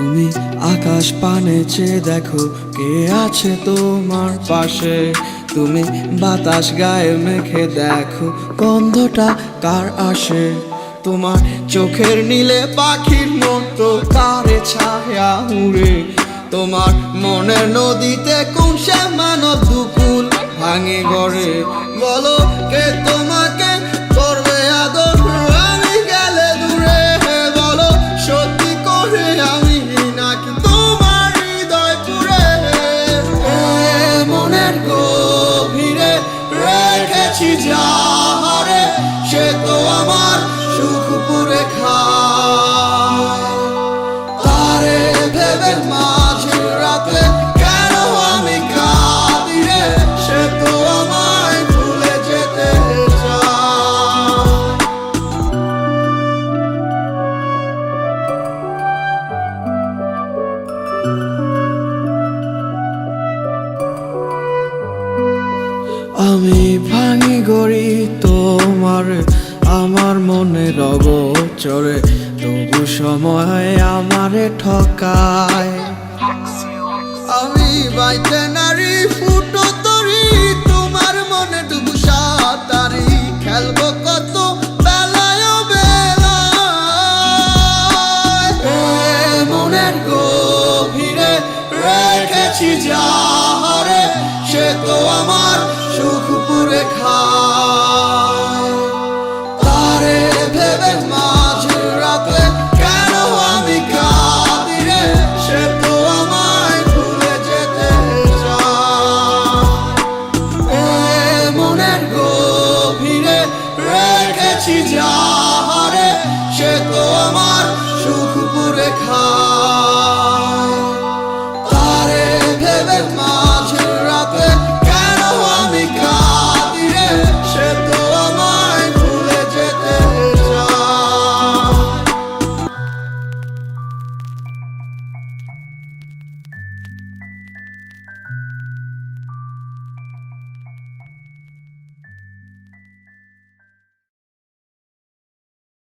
তুমি আকাশ পানে চেয়ে দেখো কে আছে তোমার পাশে। তুমি বাতাস গায়ে মেখে দেখো গন্ধটা কার আসে। তোমার চোখের নীলে পাখির মতো কারে ছায়া উড়ে। তোমার মনের নদীতে কোন সে মানব দুকুল ভাঙে গড়ে। বলো কে তোমাকে করবে আদর আমি গেলে দূরে। বলো সত্যি করে আমি নাকি তোমার হৃদয় পুরে। মনের গভীরে রেখেছি যাহারে সে তো আমার সুখ পুরে খায়। তারে ভেবে মাঝে রাতে কেন আমি কাঁদি রে সে তো আমায় ভুলে যেতে চায়। আমি ভাঙি গড়ি তোমার আমার মনের অগোচরে, তবু সময় আমারে ঠকায়। আমি বাইতে নারী ফুটো তরি তোমার মনে ডুবু সাঁতারি খেলবো।